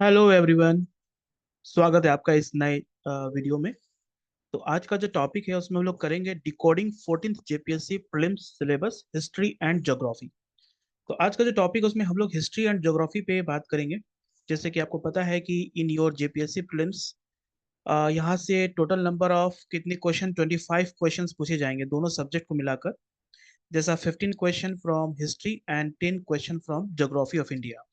Hello everyone. स्वागत है आपका इस नए वीडियो में। तो आज का जो टॉपिक है उसमें हम लोग करेंगे decoding 14th JPSC prelims syllabus history and geography. तो आज का जो टॉपिक है उसमें हम लोग हिस्ट्री एंड ज्योग्राफी पे बात करेंगे। जैसे कि आपको पता है कि इन योर जेपीएससी प्रीलिम्स यहाँ से टोटल नंबर ऑफ कितने क्वेश्चन 25 क्वेश्चंस पूछे जाएंगे दोनों सब्जेक्ट को मिलाकर। जैसा 15 question from history and 10 question from geography of India.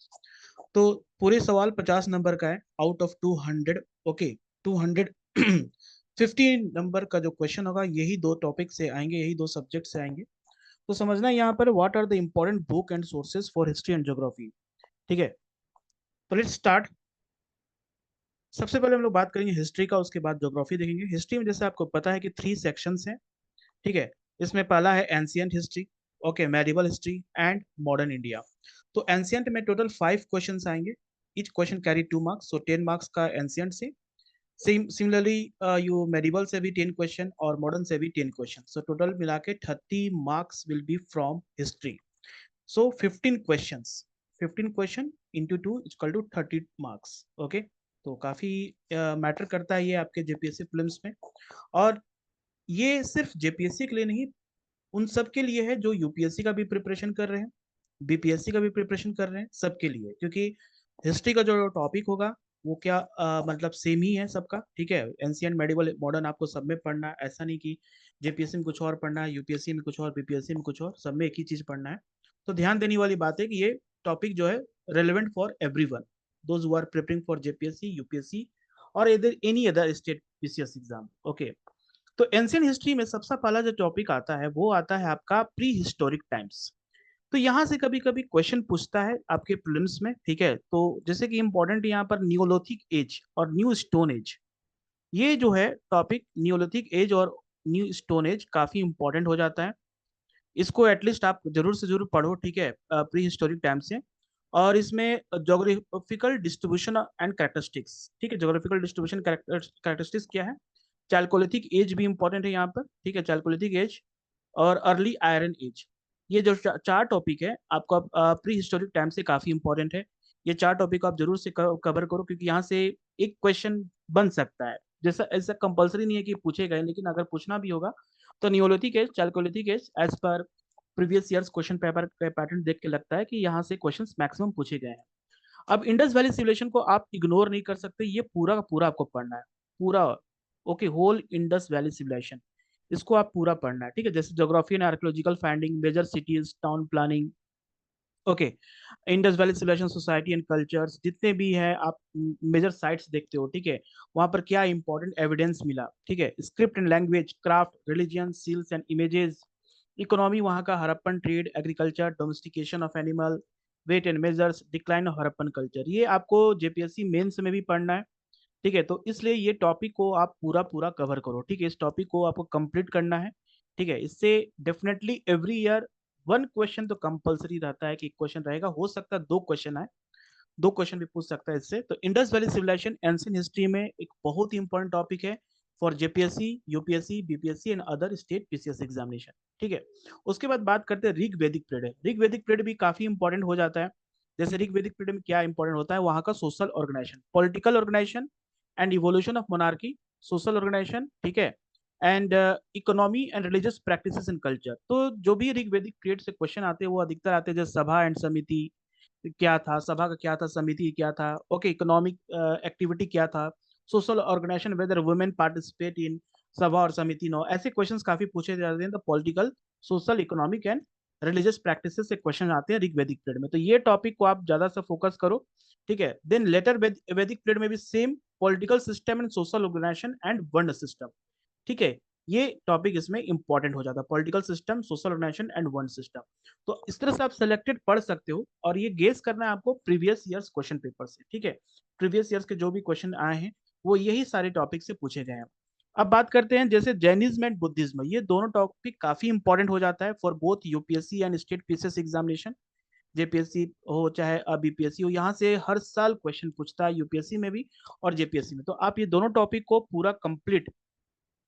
तो पूरे सवाल 50 नंबर का है आउट ऑफ 200। ओके, 250 नंबर का जो क्वेश्चन होगा यही दो टॉपिक से आएंगे, यही दो सब्जेक्ट से आएंगे। तो समझना है यहाँ पर what are the important book and sources for history and geography. ठीक है, तो लेट्स स्टार्ट। सबसे पहले हम लोग बात करेंगे हिस्ट्री का, उसके बाद ज्योग्राफी देखेंगे। हिस्ट्री में जैसे आपको पता है कि 3 सेक्शंस हैं। ठीक है, इसमें पहला है ancient history, okay, medieval history and modern India. तो एंशियंट में टोटल 5 क्वेश्चन आएंगे। ईच क्वेश्चन कैरी 2 मार्क्स, सो 10 मार्क्स का एंशियंट से। सिमिलरली यू मेडिवल से भी 10 क्वेश्चन और मॉडर्न से भी 10 क्वेश्चन, सो टोटल मिला के 30 marks will be from history. So 15 question, 15 question into 2 = 30 marks. Okay, तो काफी मैटर करता है ये आपके जेपीएससी प्रीलिम्स में। और ये सिर्फ जेपीएससी के लिए नहीं, उन सब के लिए है जो यूपीएससी का भी प्रिपरेशन कर रहे हैं, बीपीएससी का भी प्रिपरेशन कर रहे हैं, सबके लिए। क्योंकि हिस्ट्री का जो टॉपिक होगा वो क्या मतलब सेम ही है सबका। ठीक है, एंशियंट मेडिवल मॉडर्न आपको सब में पढ़ना है, ऐसा नहीं कि जेपीएससी में कुछ और पढ़ना है, यूपीएससी में कुछ और, बीपीएससी में कुछ और, सब में एक ही चीज पढ़ना है। तो ध्यान देने वाली बात है कि ये टॉपिक जो है relevant for everyone, those who are preparing for JPSC, UPSC और इधर any other state PCS exam. Okay, तो एंशियंट हिस्ट्री में सबसे पहला जो टॉपिक आता है वो आता है आपका प्री हिस्टोरिक टाइम्स। तो यहाँ से कभी कभी क्वेश्चन पूछता है आपके प्रीलिम्स में। ठीक है, तो जैसे कि इंपॉर्टेंट यहाँ पर नियोलिथिक एज और न्यू स्टोन एज, ये जो है टॉपिक नियोलिथिक एज और न्यू स्टोन एज काफी इंपॉर्टेंट हो जाता है। इसको एटलीस्ट आप जरूर से जरूर पढ़ो। ठीक है, प्री हिस्टोरिक टाइम से। और इसमें जोग्राफिकल डिस्ट्रीब्यूशन एंड कैरेक्टरिस्टिक्स। ठीक है, जोग्राफिकल डिस्ट्रीब्यूशन कैरेक्टरिस्टिक्स क्या है, चैल्कोलिथिक एज भी इंपॉर्टेंट है यहाँ पर। ठीक है, चैल्कोलिथिक एज और अर्ली आयरन एज, ये जो चार टॉपिक है आपको प्री हिस्टोरिक टाइम से काफी इंपॉर्टेंट है। ये चार टॉपिक आप जरूर से कवर करो, क्योंकि यहाँ से एक क्वेश्चन बन सकता है। जैसा ऐसा कंपलसरी नहीं है कि पूछे गए, लेकिन अगर पूछना भी होगा तो neolithic age, chalcolithic age, age पर प्रीवियस ईयर्स क्वेश्चन पेपर का पैटर्न देख के लगता है कि यहाँ से क्वेश्चंस मैक्सिमम पूछे गए हैं। अब इंडस वैली सिविलाइजेशन को आप इग्नोर नहीं कर सकते, ये पूरा का पूरा आपको पढ़ना है, पूरा। Okay, whole Indus valley civilisation, इसको आप पूरा पढ़ना है। ठीक है, जैसे geography and archaeological finding, major cities, town planning. Okay, Indus valley civilisation, society and cultures, जितने भी है आप मेजर साइट्स देखते हो। ठीक है, वहां पर क्या इंपॉर्टेंट एविडेंस मिला। ठीक है, script and language, craft, religion, seals and images, economy वहाँ का, Harappan trade, agriculture, domestication of animal, weight and measures, decline of Harappan culture, ये आपको जेपीएससी मेंस में भी पढ़ना है। ठीक है, तो इसलिए ये टॉपिक को आप पूरा पूरा कवर करो। ठीक है, इस टॉपिक को आपको कंप्लीट करना है। ठीक है, इससे डेफिनेटली एवरी ईयर 1 क्वेश्चन तो कंपलसरी रहता है कि एक क्वेश्चन रहेगा, हो सकता है 2 क्वेश्चन आए, 2 क्वेश्चन भी पूछ सकता है इससे। तो Indus valley civilisation ancient history में एक बहुत ही इंपॉर्टेंट टॉपिक है for JPSC, UPSC, BPSC and other state PCS examination. ठीक है, उसके बाद बात करते हैं ऋग वैदिक पीरियड। ऋग वैदिक पीरियड भी काफी इंपॉर्टेंट हो जाता है। जैसे ऋग वैदिक पीरियड में क्या इंपॉर्टेंट होता है, वहाँ का social organisation, political organisation and evolution of monarchy, social organisation. ठीक है, and economy and religious practices and culture. तो जो भी ऋग वैदिक पीरियड से क्वेश्चन आते हैं वो अधिकतर आते हैं, जैसे सभा एंड समिति क्या था, सभा का क्या था, समिति क्या था। ओके, इकोनॉमिक एक्टिविटी क्या था, social organisation, whether women participate in sabha और समिति, नो, ऐसे क्वेश्चंस काफी पूछे जाते हैं। तो political, social, economic and religious practices से क्वेश्चन आते हैं ऋग वैदिक पीरियड में, तो ये टॉपिक को आप ज्यादा से फोकस करो। ठीक है, देन लेटर वैदिक पीरियड में भी same, political system and social organisation and varna system. ठीक है, ये टॉपिक इसमें इंपॉर्टेंट हो जाता है, political system, social organisation and varna system. तो इस तरह से आप सेलेक्टेड पढ़ सकते हो, और ये गेस करना है आपको प्रीवियस ईयर्स क्वेश्चन पेपर से। ठीक है, प्रीवियस ईयर्स के जो भी क्वेश्चन आए हैं वो यही सारे टॉपिक से पूछे गए हैं। अब बात करते हैं जैसे जैनिज्म एंड बुद्धिज्म, ये दोनों टॉपिक काफी इंपॉर्टेंट हो जाता है for both UPSC and state PCS examination. JPSC हो चाहे बीपीएससी हो, यहाँ से हर साल क्वेश्चन पूछता है, यूपीएससी में भी और जेपीएससी में। तो आप ये दोनों टॉपिक को पूरा कंप्लीट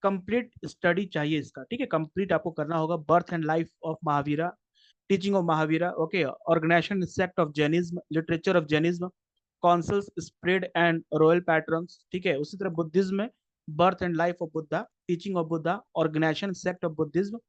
कंप्लीट स्टडी चाहिए इसका। ठीक है, कंप्लीट आपको करना होगा। Birth and life of Mahavira, teaching of Mahavira, okay, organisation sect of Jainism, literature of Jainism, councils spread and royal patterns, ठीक है। उसी तरह बुद्धिज्म में birth and life of Buddha, teaching of Buddha, organisation sect of Buddhism,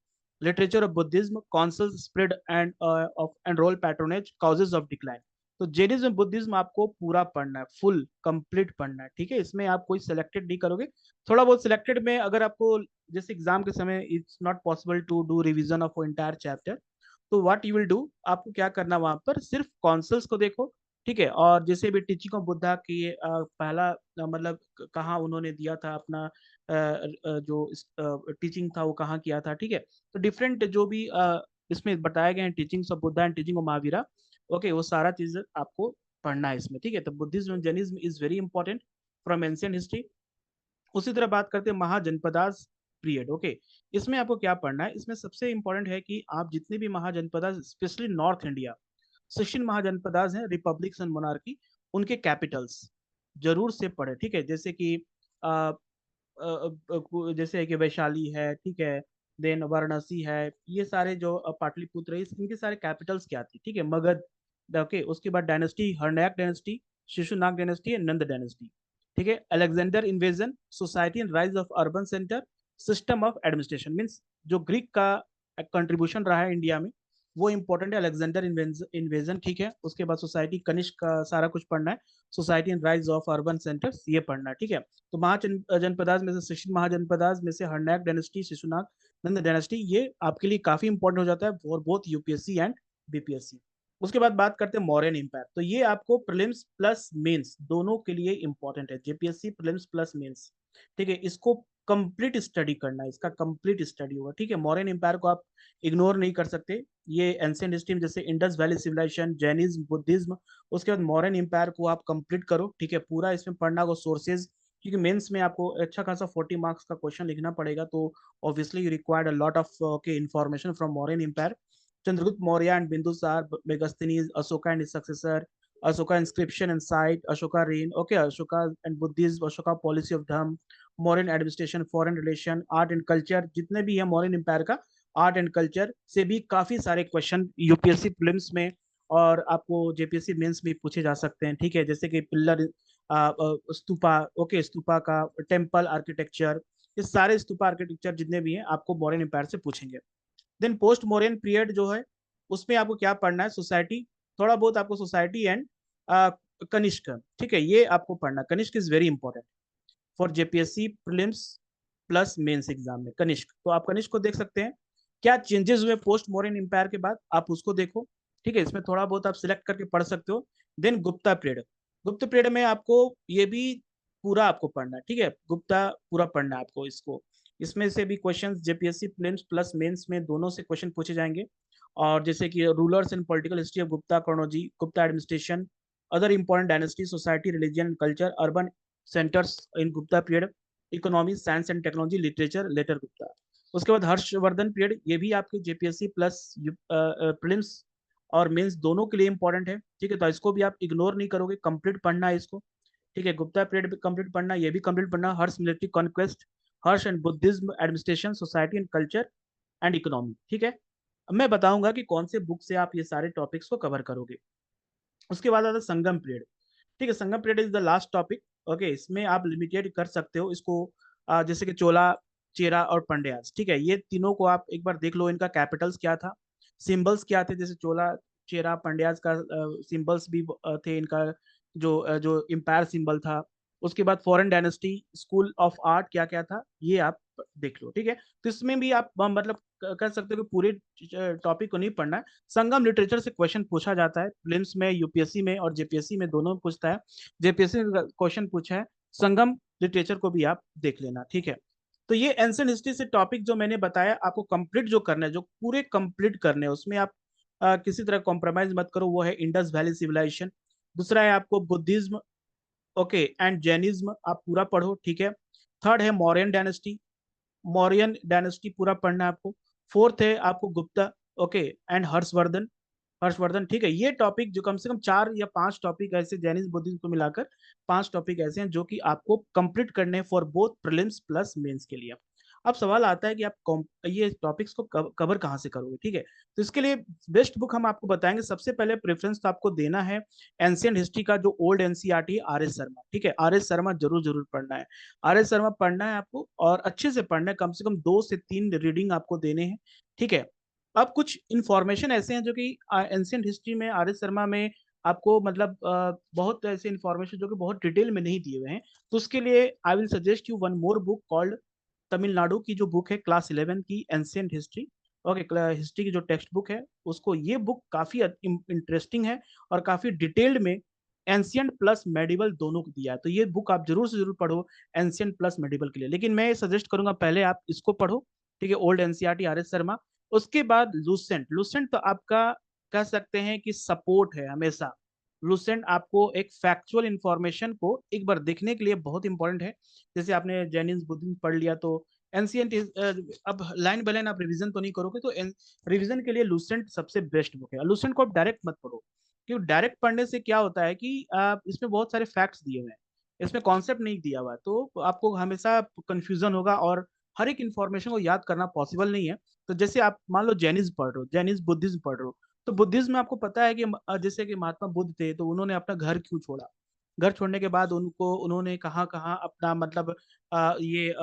literature of Buddhism, councils spread and of and role patronage, causes of decline. तो Jainism Buddhism आपको पूरा पढ़ना है, फुल कंप्लीट पढ़ना है, ठीक है। इसमें आप कोई सिलेक्टेड नहीं करोगे, थोड़ा बहुत सिलेक्टेड में अगर आपको जैसे एग्जाम के समय it's not possible to do revision of entire chapter, तो व्हाट यू विल डू, आपको क्या करना वहां पर सिर्फ कॉन्सल्स को देखो, ठीक है। और जैसे भी टीचिंग ऑफ बुद्धा की पहला मतलब कहाँ उन्होंने दिया था अपना जो टीचिंग था वो कहाँ किया था, ठीक है। तो डिफरेंट जो भी इसमें बताए गए हैं teachings of Buddha and teaching of Mahavira, okay, वो सारा चीज आपको पढ़ना है इसमें, ठीक है। तो Buddhism Jainism is very important from ancient history. उसी तरह बात करते हैं महाजनपदास पीरियड, ओके। इसमें आपको क्या पढ़ना है, इसमें सबसे इंपॉर्टेंट है कि आप जितने भी mahajanapadas specially north India 16 mahajanapadas हैं, रिपब्लिक्स एंड मोनार्की, उनके कैपिटल्स जरूर से पढ़े, ठीक है। जैसे कि जैसे है कि वैशाली है, ठीक है, देन वाराणसी है, ये सारे जो पाटलिपुत्र है, इनके सारे कैपिटल्स क्या थी, ठीक है। मगध, ओके। उसके बाद डायनेस्टी हर्नाक डायनेस्टी, शिशुनाग डायनेस्टी, नंद डायनेस्टी, ठीक है। Alexander invasion, society and rise of urban centre, system of administration, means जो ग्रीक का कंट्रीब्यूशन रहा है इंडिया में वो इंपॉर्टेंट है, अलेक्जेंडर इन्वेजन, ठीक है। उसके बाद सोसाइटी कनिष्क का सारा कुछ पढ़ना है, society and rise of urban centres ये पढ़ना है, ठीक है। तो महाजनपदास में से 16 महाजनपदास में से हर्नाक डायनेस्टी, शिशुनाग, नंद डायनेस्टी, ये आपके लिए काफी इंपॉर्टेंट हो जाता है for both UPSC and BPSC. उसके बाद बात करते हैं मौर्यन एम्पायर, तो ये आपको प्रीलिम्स प्लस मेंस दोनों के लिए इंपॉर्टेंट है, जेपीएससी प्रीलिम्स प्लस मेंस, ठीक है। इसको कंप्लीट स्टडी करना है, इसका कंप्लीट स्टडी होगा, ठीक है। मौर्यन एम्पायर को आप इग्नोर नहीं कर सकते, ये एंशिएंट हिस्ट्री जैसे Indus valley civilisation, Jainism, Buddhism, उसके बाद मॉडर्न एम्पायर को आप कंप्लीट करो, ठीक है। पूरा इसमें पढ़ना को सोर्सेज, क्योंकि मेंस में आपको अच्छा खासा 40 मार्क्स का क्वेश्चन लिखना पड़ेगा, तो obviously you required a lot of okay information from modern empire. Chandragupta Maurya and Bindusara, Megasthenes, Ashoka and successor, Ashoka inscription and site, Ashoka reign, okay, Ashoka and Buddhism, Ashoka policy of dharma, modern administration, foreign relation, art and culture, जितने भी है modern empire का art and culture से भी काफी सारे question UPSC prelims में और आपको जेपीएससी मेंस में पूछे जा सकते हैं, ठीक है। जैसे कि पिल्लर, स्तूपा, ओके, स्तूपा का टेम्पल आर्किटेक्चर, ये सारे स्तूपा आर्किटेक्चर जितने भी हैं आपको मॉडर्न एम्पायर से पूछेंगे। देन पोस्ट मॉडर्न पीरियड जो है उसमें आपको क्या पढ़ना है, सोसाइटी, थोड़ा बहुत आपको सोसाइटी एंड कनिष्क, ठीक है, ये आपको पढ़ना। Kanishka is very important for JPSC prelims plus mains exam में, कनिष्क। तो आप कनिष्क को देख सकते हैं, क्या चेंजेस हुए पोस्ट मॉडर्न एम्पायर के बाद, आप उसको देखो, ठीक है। इसमें थोड़ा बहुत आप सिलेक्ट करके पढ़ सकते हो। देन गुप्ता पीरियड, गुप्त पीरियड में आपको ये भी पूरा आपको पढ़ना है, ठीक है। गुप्ता पूरा पढ़ना है आपको इसको, इसमें से भी questions JPSC prelims plus mains में दोनों से क्वेश्चन पूछे जाएंगे। और जैसे कि rulers and political history of Gupta chronology, Gupta administration, other important dynasty, society, religion, culture, urban centres in Gupta period, economy, science and technology, literature, later Gupta. उसके बाद हर्षवर्धन पीरियड, ये भी आपके जेपीएससी प्लस प्रीलिम्स और मेंस दोनों के लिए इंपॉर्टेंट है, ठीक है। तो इसको भी आप इग्नोर नहीं करोगे, कंप्लीट पढ़ना है इसको, ठीक है। गुप्ता पीरियड भी कंप्लीट पढ़ना, ये भी कंप्लीट पढ़ना। Harsha military conquest, Harsha and Buddhism, administration, society and culture and economy, ठीक है। अब मैं बताऊंगा कि कौन से बुक से आप ये सारे टॉपिक्स को कवर करोगे। उसके बाद आता है संगम पीरियड, ठीक है। Sangam period is the last topic, okay. इसमें आप लिमिटेड कर सकते हो इसको, जैसे कि चोला, चेरा और पंड्यास, ठीक है। ये तीनों को आप एक बार देख लो, इनका कैपिटल्स क्या था, सिंबल्स क्या थे, जैसे चोला, चेरा, पंड्यास का सिंबल्स भी थे इनका, जो एम्पायर सिंबल था। उसके बाद foreign dynasty, school of art क्या क्या था, ये आप देख लो, ठीक है। तो इसमें भी आप मतलब कर सकते हो कि पूरे टॉपिक को नहीं पढ़ना है। संगम लिटरेचर से क्वेश्चन पूछा जाता है प्रीलिम्स में, यूपीएससी में और जेपीएससी में, दोनों में पूछता है। जेपीएससी ने क्वेश्चन पूछा है, संगम लिटरेचर को भी आप देख लेना, ठीक है। तो ये एंशिएंट हिस्ट्री से टॉपिक जो मैंने बताया आपको कंप्लीट जो करना है, जो पूरे कंप्लीट करने हैं, उसमें आप किसी तरह कॉम्प्रोमाइज मत करो, वो है इंडस वैली सिविलाइजेशन। दूसरा है आपको बुद्धिज्म, ओके, एंड जैनिज्म, आप पूरा पढ़ो, ठीक है। थर्ड है मौर्यन डायनेस्टी, मौर्यन डायनेस्टी पूरा पढ़ना है आपको। फोर्थ है आपको गुप्ता, ओके, एंड हर्षवर्धन, हर्षवर्धन, ठीक है। ये टॉपिक जो कम से कम 4 या 5 टॉपिक ऐसे जैनिज्म बुद्धिज्म को मिलाकर 5 टॉपिक ऐसे हैं जो कि आपको कंप्लीट करने हैं for both prelims plus mains के लिए। अब सवाल आता है कि आप ये टॉपिक्स को कवर कहाँ से करोगे, ठीक है। तो इसके लिए बेस्ट बुक हम आपको बताएंगे। सबसे पहले प्रेफरेंस तो आपको देना है एंशियंट हिस्ट्री का जो ओल्ड एनसीईआरटी है, आर एस शर्मा, ठीक है। आर एस शर्मा जरूर जरूर पढ़ना है। आर एस शर्मा पढ़ना है आपको, और अच्छे से पढ़ना है, कम से कम 2 से 3 रीडिंग आपको देने हैं, ठीक है। अब कुछ इंफॉर्मेशन ऐसे हैं जो कि एंशियंट हिस्ट्री में, आर एस शर्मा में आपको मतलब बहुत ऐसे इंफॉर्मेशन जो कि बहुत डिटेल में नहीं दिए हुए हैं। तो उसके लिए I will suggest you one more book called Tamil Nadu की जो बुक है क्लास 11 की एंशियंट हिस्ट्री, ओके, हिस्ट्री की जो टेक्स्ट बुक है उसको, ये बुक काफी इंटरेस्टिंग है और काफी डिटेल्ड में एंशियंट प्लस मेडिवल दोनों को दिया है। तो ये बुक आप जरूर से जरूर पढ़ो एंशियंट प्लस मेडिवल के लिए। लेकिन मैं सजेस्ट करूंगा पहले आप इसको पढ़ो, ठीक है, old NCERT R S Sharma. उसके बाद लूसेंट। लूसेंट तो आपका कह सकते हैं कि सपोर्ट है हमेशा। लूसेंट आपको एक फैक्चुअल इंफॉर्मेशन को एक बार देखने के लिए बहुत इंपॉर्टेंट है। जैसे आपने जैनिज्म बुद्धिज्म पढ़ लिया तो एंशियंट, अब लाइन बाय लाइन आप रिवीजन तो नहीं करोगे, तो रिवीजन के लिए लूसेंट सबसे बेस्ट बुक है। लूसेंट को आप डायरेक्ट मत पढ़ो, क्योंकि डायरेक्ट पढ़ने से क्या होता है कि इसमें बहुत सारे फैक्ट्स दिए हुए हैं, इसमें कॉन्सेप्ट नहीं दिया हुआ है, तो आपको हमेशा कंफ्यूजन होगा और हर एक इंफॉर्मेशन को याद करना पॉसिबल नहीं है। तो जैसे आप मान लो जैनिज्म पढ़ रहे हो, जैनिज्म बुद्धिज्म पढ़ रहे हो, तो बुद्धिज्म में आपको पता है कि जैसे कि महात्मा बुद्ध थे तो उन्होंने अपना घर क्यों छोड़ा, घर छोड़ने के बाद उनको उन्होंने कहाँ कहाँ अपना मतलब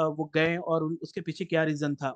वो गए, और उसके पीछे क्या रीजन था।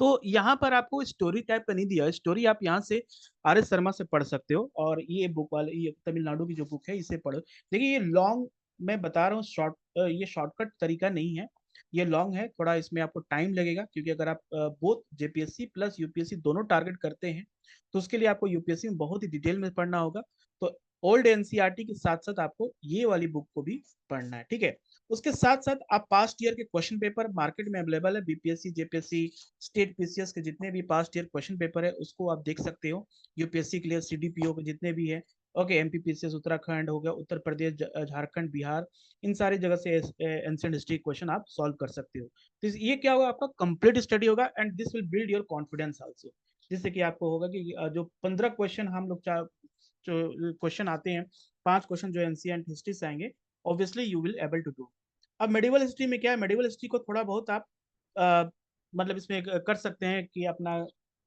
तो यहाँ पर आपको स्टोरी टाइप का नहीं दिया, स्टोरी आप यहाँ से आर एस शर्मा से पढ़ सकते हो, और ये बुक वाले, ये तमिलनाडु की जो बुक है इसे पढ़ो। देखिए ये लॉन्ग मैं बता रहा हूँ, ये शॉर्टकट तरीका नहीं है, ये लॉन्ग है थोड़ा, इसमें आपको टाइम लगेगा, क्योंकि अगर आप बोथ जेपीएससी प्लस यूपीएससी दोनों टारगेट करते हैं तो उसके लिए आपको यूपीएससी में बहुत ही डिटेल में पढ़ना होगा। तो ओल्ड एनसीईआरटी के साथ साथ आपको ये वाली बुक को भी पढ़ना है, ठीक है। उसके साथ साथ आप पास्ट ईयर के क्वेश्चन पेपर मार्केट में अवेलेबल है, बीपीएससी जेपीएससी स्टेट पीसीएस के जितने भी पास्ट ईयर क्वेश्चन पेपर है उसको आप देख सकते हो। यूपीएससी के लिए सीडीपीओ के जितने भी है, ओके, एमपीपीसीएस उत्तराखंड हो गया, उत्तर प्रदेश, झारखंड, बिहार, इन सारी जगह से एंशिएंट हिस्ट्री क्वेश्चन आप सॉल्व कर सकते हो। तो ये क्या होगा, आपका कंप्लीट स्टडी होगा, and this will build your confidence also. जिससे कि आपको होगा कि जो 15 क्वेश्चन हम लोग जो क्वेश्चन आते हैं, 5 क्वेश्चन जो एंशिएंट हिस्ट्री से आएंगे, obviously you will able to do. अब मेडिवल हिस्ट्री में क्या है, मेडिवल हिस्ट्री को थोड़ा बहुत आप मतलब इसमें कर सकते हैं कि अपना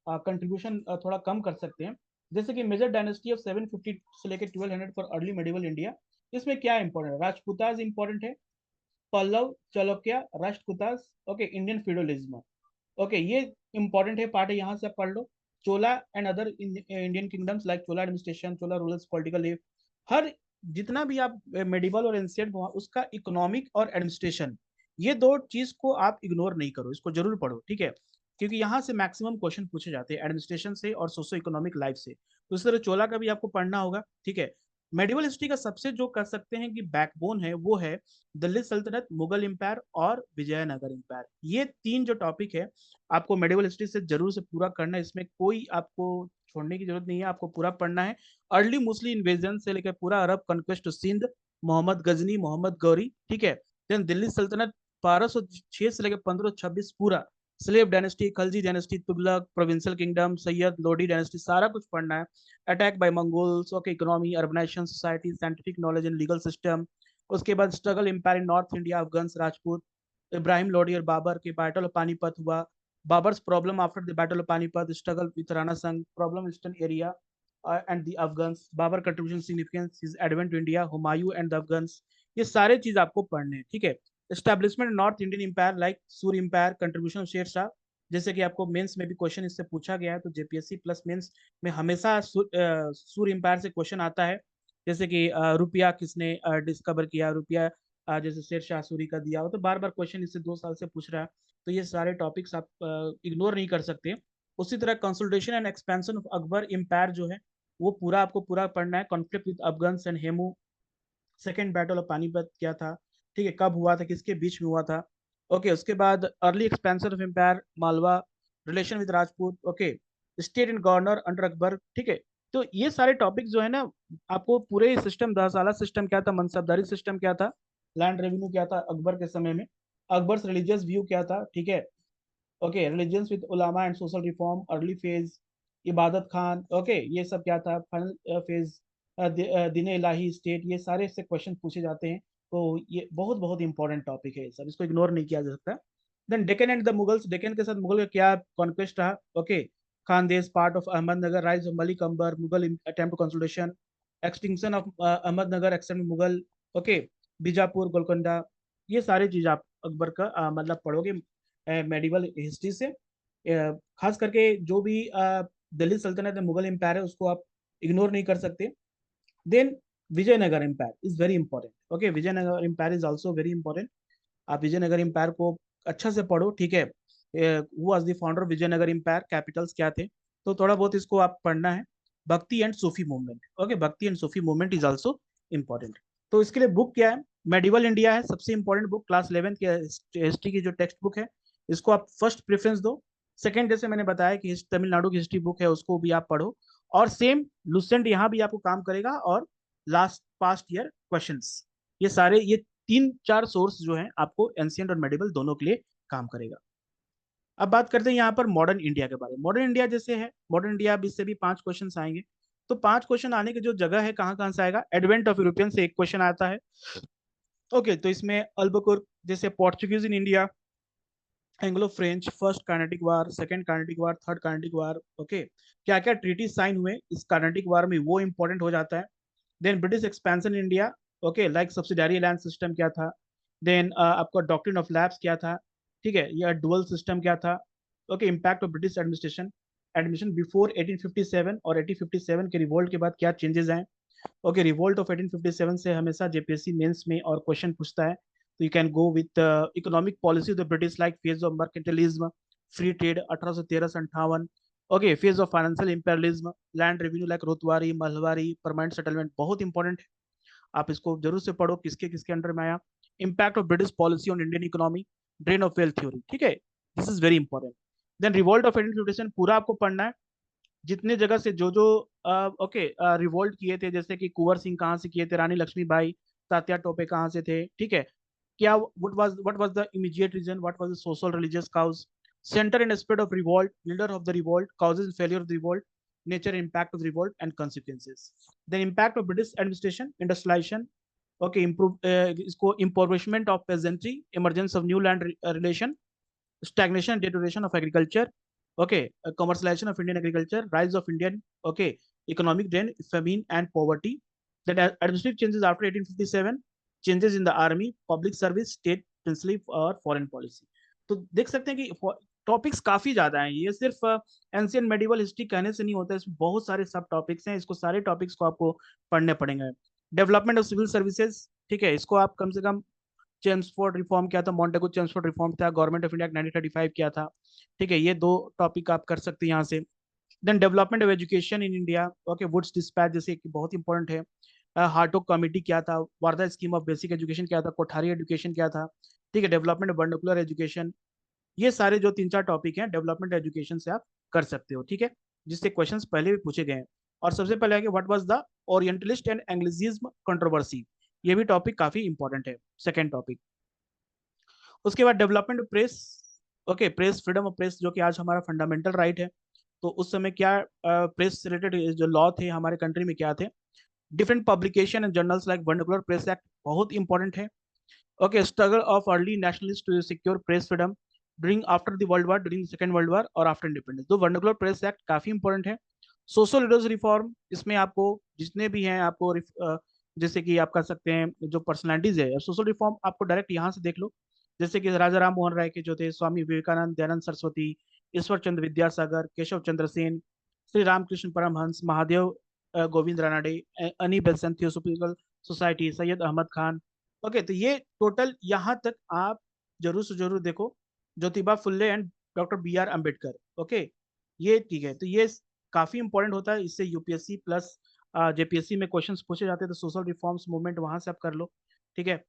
कंट्रीब्यूशन थोड़ा कम कर सकते हैं। जैसे कि मेजर डायनेस्टी ऑफ 750 से लेकर 1200 फॉर अर्ली मेडिवल इंडिया, इसमें क्या इंपॉर्टेंट है, राजपूताज इंपॉर्टेंट है, Pallava, Chalukya, Rashtrakutas, okay, Indian feudalism, okay, ये इंपॉर्टेंट है पार्ट है, यहाँ से आप पढ़ लो। Chola and other Indian kingdoms like Chola administration, Chola rulers, political life, हर जितना भी आप मेडिवल और एंशिएंट उसका इकोनॉमिक और एडमिनिस्ट्रेशन, ये दो चीज को आप इग्नोर नहीं करो, इसको जरूर पढ़ो, ठीक है। क्योंकि यहाँ से मैक्सिमम क्वेश्चन पूछे जाते हैं एडमिनिस्ट्रेशन से और सोशो इकोनॉमिक लाइफ से, तो इस तरह चोला का भी आपको पढ़ना होगा, ठीक है। मेडिवल हिस्ट्री का सबसे जो कर सकते हैं कि बैकबोन है वो है दिल्ली सल्तनत, मुगल एम्पायर और विजयनगर एम्पायर। ये 3 जो टॉपिक है आपको मेडिवल हिस्ट्री से जरूर से पूरा करना है, इसमें कोई आपको छोड़ने की जरूरत नहीं है, आपको पूरा पढ़ना है। अर्ली मुस्लिम इन्वेजन से लेकर पूरा अरब कॉन्क्वेस्ट सिंध, मोहम्मद गजनी, मोहम्मद गौरी, ठीक है। देन दिल्ली सल्तनत 1206 से लेकर 1526 पूरा, slave dynasty, Khalji dynasty, Tughlaq, provincial kingdom, Sayyid, Lodi dynasty, सारा कुछ पढ़ना है। Attack by Mongols, okay, economy, urbanisation, society, scientific knowledge and legal system. उसके बाद struggle empire in North India, Afghans, Rajput, Ibrahim Lodi और बाबर के बैटल ऑफ पानीपत हुआ, Babur's problem after the battle of Panipat, struggle with Rana Sanga, problem eastern area and the Afghans, Babur contribution significance, his advent to India, Humayun and the Afghans. ये सारे चीज आपको पढ़ने हैं, ठीक है। Establishment north Indian empire like Sur empire, contribution Sher Shah, जैसे कि आपको मेंस में भी क्वेश्चन इससे पूछा गया है, तो जेपीएससी प्लस मेंस में हमेशा सूर एम्पायर से क्वेश्चन आता है। जैसे कि रुपया किसने डिस्कवर किया, रुपया जैसे शेर शाह सूरी का दिया हो, तो बार बार क्वेश्चन इससे 2 साल से पूछ रहा है। तो ये सारे टॉपिक्स आप इग्नोर नहीं कर सकते। उसी तरह consolidation and expansion of Akbar empire जो है वो पूरा आपको पूरा पढ़ना है। Conflict with Afghans and Hemu, second battle of Panipat क्या था, ठीक है, कब हुआ था, किसके बीच में हुआ था, ओके। उसके बाद early expansion of empire, Malwa, relation with Rajput, okay, state and governor under Akbar, ठीक है। तो ये सारे टॉपिक जो है ना, आपको पूरे सिस्टम, 10 साल सिस्टम क्या था, मनसबदारी सिस्टम क्या था, लैंड रेवेन्यू क्या था अकबर के समय में, अकबर रिलीजियस व्यू क्या था, ठीक है, okay, religions with ulama and social reform, early phase, Ibadat Khana, okay, ये सब क्या था, फाइनल फेज, दिन इलाही स्टेट, ये सारे से क्वेश्चन पूछे जाते हैं। तो ये बहुत बहुत इंपॉर्टेंट टॉपिक है, सब इसको इग्नोर नहीं किया जा सकता। Then Deccan and the Mughals, Deccan के साथ मुगल का क्या कॉन्क्वेस्ट रहा, okay, Khandesh part of Ahmednagar, rise of Malik Ambar, Mughal attempt consolidation, extinction of Ahmednagar, extend Mughal, okay, Bijapur, Golconda, ये सारी चीज आप अकबर का मतलब पढ़ोगे मेडिवल हिस्ट्री से। खास करके जो भी दिल्ली सल्तनत है, मुगल एम्पायर है, उसको आप इग्नोर नहीं कर सकते। Then Vijayanagar empire is very important, okay, Vijayanagar empire is also very important. आप विजयनगर एम्पायर को अच्छा से पढ़ो, ठीक है। Who was the founder of Vijayanagar empire, capitals क्या थे, तो थोड़ा बहुत इसको आप पढ़ना है। भक्ति एंड सूफी मूवमेंट, ओके, भक्ति and Sufi movement is also important. तो इसके लिए बुक क्या है, मेडिवल इंडिया है सबसे इंपॉर्टेंट बुक, क्लास 11 की हिस्ट्री की जो टेक्स्ट बुक है, इसको आप फर्स्ट प्रेफरेंस दो। सेकंड, जैसे मैंने बताया कि तमिलनाडु की हिस्ट्री बुक है, उसको भी आप पढ़ो। और सेम लुसेंट यहाँ भी आपको काम करेगा, और लास्ट पास्ट ईयर क्वेश्चंस, ये सारे ये 3-4 सोर्स जो हैं आपको एंशियंट और मेडिवल दोनों के लिए काम करेगा। अब बात करते हैं यहाँ पर मॉडर्न इंडिया के बारे में। मॉडर्न इंडिया जैसे है, मॉडर्न इंडिया अब इससे भी 5 क्वेश्चन आएंगे। तो 5 क्वेश्चन आने की जो जगह है, कहाँ कहाँ से आएगा, एडवेंट ऑफ यूरोपियन से एक क्वेश्चन आता है, ओके, तो इसमें अल्बकुर, जैसे Portuguese in India, Anglo French, first Carnatic war, second Carnatic war, third Carnatic war, okay, क्या क्या ट्रीटी साइन हुए इस कार्नेटिक वार में, वो इंपॉर्टेंट हो जाता है। Then British expansion India, okay, like subsidiary land system क्या था, देन आपका डॉक्ट्रिन ऑफ लैब्स क्या था, ठीक है, या डुअल सिस्टम क्या था, okay, impact of British administration admission before 1857 और 1857 के रिवोल्ट के बाद क्या चेंजेस आए, ओके, रिवोल्ट ऑफ 1857 से हमेशा जेपीएससी मेंस में और क्वेश्चन पूछता है, तो you can go with economic policy of the British, like phase of mercantilism, free trade 1813 से 58, okay, phase of financial imperialism, land revenue like Ryotwari, Mahalwari, permanent settlement, बहुत important है, आप इसको जरूर से पढ़ो, किसके किसके अंडर में आया। Impact of British policy on Indian economy, drain of wealth theory, ठीक है, this is very important. Then revolt of 1857 पूरा आपको पढ़ना है, जितने जगह से जो जो ओके रिवोल्ट किए थे, जैसे कि कुंवर सिंह कहाँ से किए थे, रानी लक्ष्मीबाई, तात्या टोपे कहाँ से थे, ठीक है, क्या what was the immediate reason, what was the social religious cause, centre and spread of revolt, leader of the revolt, causes failure of the revolt, nature impact of revolt and consequences, then impact of British administration, industrialization, okay, improve इसको impoverishment of peasantry, emergence of new land relation, stagnation and deterioration of agriculture, okay, commercialization of Indian agriculture, rise of Indian, okay, economic drain, famine and poverty, that administrative changes after 1857, changes in the army, public service, state, princely और foreign policy। तो देख सकते हैं कि topics काफी ज्यादा हैं, ये सिर्फ एंशियंट मेडिवल हिस्ट्री कहने से नहीं होता, इसमें बहुत सारे सब टॉपिक्स हैं, इसको सारे टॉपिक्स को आपको पढ़ने पड़ेंगे। डेवलपमेंट ऑफ सिविल सर्विसेज, ठीक है, इसको आप कम से कम, चेम्सफोर्ड रिफॉर्म क्या था, मॉन्टेगू चेम्सफोर्ड रिफॉर्म था, गवर्नमेंट ऑफ इंडिया 1935 क्या था, ठीक है, ये 2 टॉपिक आप कर सकते हैं यहाँ से। Then development of education in India, okay, Wood's dispatch जैसे कि बहुत इंपॉर्टेंट है, हार्टोक कमेटी क्या था, Wardha scheme of basic education क्या था, कोठारी एजुकेशन क्या था, ठीक है, डेवलपमेंट ऑफ वर्नाकुलर एजुकेशन, ये सारे जो 3-4 टॉपिक हैं डेवलपमेंट एजुकेशन से आप कर सकते हो, ठीक है, जिससे क्वेश्चंस पहले भी पूछे गए हैं। और सबसे पहले है कि what was the orientalist and anglicism controversy, ये भी टॉपिक काफी इंपॉर्टेंट है, सेकंड टॉपिक। उसके बाद development press, okay, press, freedom of press जो कि आज हमारा फंडामेंटल राइट है, तो उस समय क्या प्रेस से रिलेटेड जो लॉ थे हमारे कंट्री में क्या थे, different publication and journals like vernacular press act बहुत इंपॉर्टेंट है, okay, struggle of early nationalist to secure press freedom during after the world war, during second world war और आफ्टर इंडिपेंडेंस, तो vernacular press act काफी important है। Social leaders reform, इसमें आपको जितने भी हैं आपको जैसे कि आप कर सकते हैं जो पर्सनालिटीज है, सोशल रिफॉर्म आपको डायरेक्ट यहाँ से देख लो, जैसे कि राजा राम मोहन राय के जो थे, Swami Vivekananda, Dayanand Saraswati, Ishwar Chandra Vidyasagar, Keshav Chandra Sen, Shri Ramakrishna Paramhans, Mahadev Govind Ranade, Annie Besant theosophical society, Syed Ahmad Khan, okay, तो ये टोटल यहाँ तक आप जरूर से जरूर देखो, Jyotiba Phule and doctor B R Ambedkar, okay, ये ठीक है, तो ये काफी इंपॉर्टेंट होता है, इससे यूपीएससी प्लस जेपीएससी में क्वेश्चंस पूछे जाते हैं, तो सोशल रिफॉर्म्स मूवमेंट वहां से आप कर लो, ठीक है।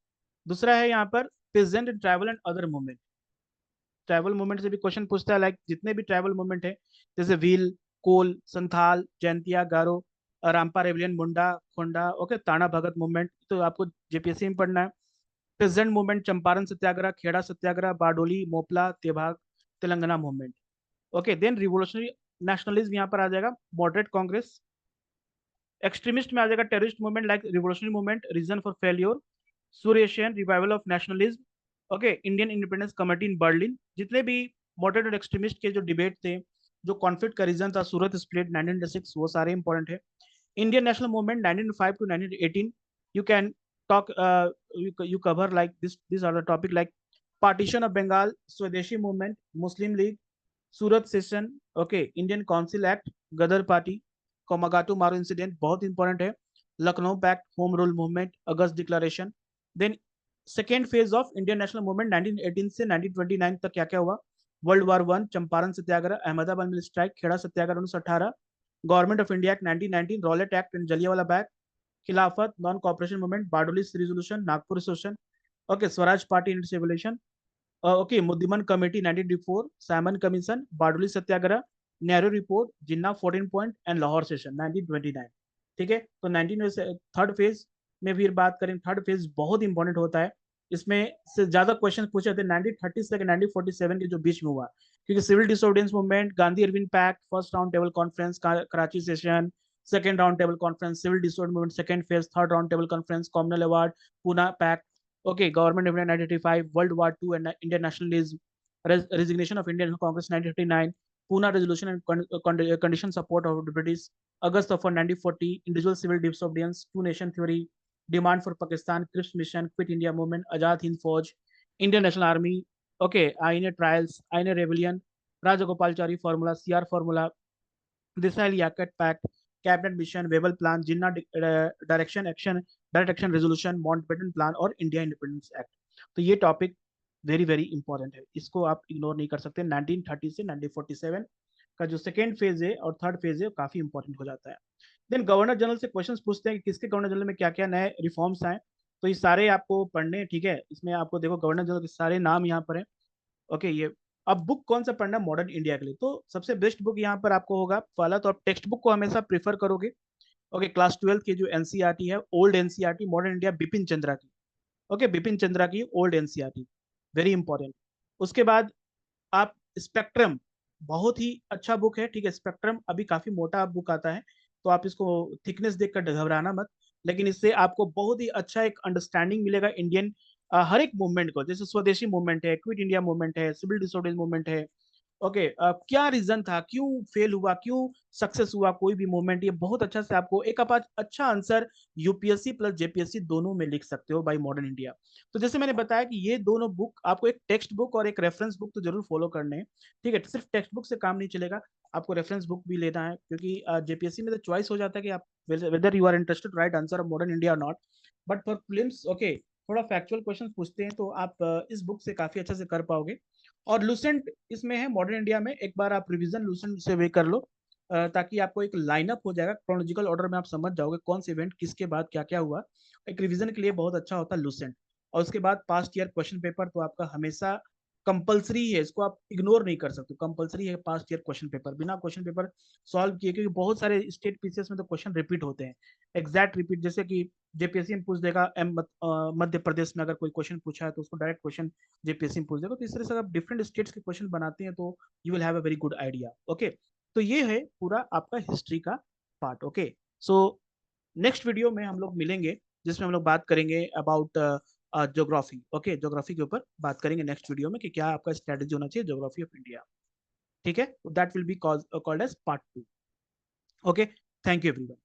दूसरा है यहाँ पर peasant and tribal and other movement, tribal movement से भी क्वेश्चन पूछता है, लाइक जितने भी ट्रैवल मूवमेंट है, जैसे व्हील, Kol, Santhal, Jaintia, Garo, Rampa rebellion, Munda, Khonda, okay, Tana Bhagat movement, तो आपको जेपीएससी में पढ़ना है। Peasant movement, Champaran satyagraha, Kheda satyagraha, Bardoli, Moplah, Tebhaga, Telangana movement, okay. Then revolutionary nationalism यहाँ पर आ जाएगा, मॉडरेट कांग्रेस, एक्सट्रीमिस्ट में आ जाएगा terrorist movement like revolutionary movement, reason for failure, Surya Sen, revival of nationalism, okay, Indian independence committee in Berlin, जितने भी मॉडरेट और एक्सट्रीमिस्ट के जो डिबेट थे, जो कॉन्फ्लिक्ट का रीजन था, सूरत स्प्लिट 1906, वो सारे इंपॉर्टेंट है। Indian national movement 1905 to 1918, you can talk, you cover like this, these are the topic like partition of Bengal, Swadeshi movement, Muslim League, Surat session, okay, Indian council act, Ghadar party, Komagata Maru incident बहुत important है, Lucknow pact, home rule movement, August declaration. Then second phase of Indian national movement 1918 से 1929 तक क्या क्या हुआ, world war one, Champaran satyagraha, Ahmedabad mill strike, Kheda satyagraha 1918, government of India act 1919, Rowlatt act and Jallianwala Bagh, Khilafat, non cooperation movement, Bardoli resolution, Nagpur association, okay, Swaraj party in civilisation, okay, Muddiman committee 1984, Simon commission, Bardoli satyagraha, Nehru report, Jinnah 14 point and Lahore session 1929। ठीक है, तो 19 से third phase में फिर बात करें, third phase बहुत important होता है, इसमें से ज्यादा क्वेश्चन पूछे थे 1930 से 1947 के जो बीच में हुआ, क्योंकि civil disobedience movement, Gandhi Irwin pact, first round table conference Karachi session, second round table conference civil disobedience movement second phase, third round table conference communal award, Poona pact, okay, government of India 1985, World War II and Indian nationalism, resignation of Indian Congress 1959, Pune resolution and condition support of the British, August of 1940, individual civil disobedience, two nation theory, demand for Pakistan, Cripps mission, quit India movement, Azad Hind Fauj, Indian National Army, okay, INA trials, INA rebellion, Rajagopalchari formula, CR formula, Desai Yakat Pact, Cabinet Mission, Weber Plan, Jinnah Direction Action, Direct Action Resolution, Mountbatten Plan और India independence act. तो ये topic very very important है, इसको आप ignore नहीं कर सकते। 1930 से 1947 का जो सेकेंड फेज है और थर्ड फेज है वो काफी इंपॉर्टेंट हो जाता है। देन गवर्नर जनरल से क्वेश्चंस पूछते हैं कि किसके गवर्नर जनरल में क्या क्या नए रिफॉर्म्स आए, तो ये सारे आपको पढ़ने हैं। ठीक है, इसमें आपको देखो गवर्नर जनरल के सारे नाम यहाँ पर है। ओके, ये अब बुक कौन सा पढ़ना मॉडर्न इंडिया के लिए, तो सबसे बेस्ट बुक यहाँ पर आपको होगा पहला, तो आप टेक्स्ट बुक को हमेशा प्रीफर करोगे। ओके, क्लास 12 की जो एनसीईआरटी है, old NCERT modern India Bipin Chandra की, ओके, बिपिन चंद्रा की ओल्ड एनसीईआरटी, वेरी इंपॉर्टेंट। उसके बाद आप स्पेक्ट्रम, बहुत ही अच्छा बुक है। ठीक है, स्पेक्ट्रम अभी काफी मोटा बुक आता है, तो आप इसको थिकनेस देखकर घबराना मत, लेकिन इससे आपको बहुत ही अच्छा एक अंडरस्टैंडिंग मिलेगा इंडियन हर एक मूवमेंट को, जैसे स्वदेशी मूवमेंट है, क्विट इंडिया मूवमेंट है, सिविल डिसोबीडियंस मूवमेंट है। ओके, क्या रीजन था, क्यों फेल हुआ, क्यों सक्सेस हुआ कोई भी मूवमेंट, ये बहुत अच्छा से आपको एक आप अच्छा आंसर यूपीएससी प्लस जेपीएससी दोनों में लिख सकते हो बाई मॉडर्न इंडिया। तो जैसे मैंने बताया कि ये दोनों बुक आपको, एक टेक्स्ट बुक और एक रेफरेंस बुक तो जरूर फॉलो करने हैं। ठीक है, सिर्फ टेक्स्ट बुक से काम नहीं चलेगा, आपको रेफरेंस बुक भी लेना है, क्योंकि जेपीएससी में तो चॉइस हो जाता है कि आप whether you are interested right answer of modern India और not, but for films okay थोड़ा फैक्चुअल क्वेश्चन पूछते हैं, तो आप इस बुक से काफी अच्छे से कर पाओगे। और लूसेंट इसमें है मॉडर्न इंडिया में, एक बार आप रिवीजन लूसेंट से वे कर लो, ताकि आपको एक लाइनअप हो जाएगा, क्रोनोलॉजिकल ऑर्डर में आप समझ जाओगे कौन से इवेंट किसके बाद क्या क्या हुआ। एक रिवीजन के लिए बहुत अच्छा होता है लूसेंट। और उसके बाद पास्ट ईयर क्वेश्चन पेपर तो आपका हमेशा कंपलसरी है, इसको आप इग्नोर नहीं कर सकते, कंपलसरी है पास्ट ईयर क्वेश्चन पेपर, बिना क्वेश्चन पेपर सॉल्व किए, क्योंकि बहुत सारे स्टेट पीसीएस में तो क्वेश्चन रिपीट होते हैं, एग्जैक्ट रिपीट, जैसे कि जेपीएससी में पूछ देगा मध्य प्रदेश में अगर कोई क्वेश्चन पूछा है तो उसको डायरेक्ट क्वेश्चन जेपीएससी में पूछ देगा। तो इस तरह से आप डिफरेंट स्टेट्स के क्वेश्चन बनाते हैं तो you will have a very good idea. Okay, तो ये है पूरा आपका हिस्ट्री का part. Okay, so next video में हम लोग मिलेंगे, जिसमें हम लोग बात करेंगे अबाउट ज्योग्राफी। ओके, ज्योग्राफी के ऊपर बात करेंगे नेक्स्ट वीडियो में कि क्या आपका स्ट्रेटेजी होना चाहिए ज्योग्राफी ऑफ इंडिया। ठीक है, that will be called as part 2। Okay, thank you everyone.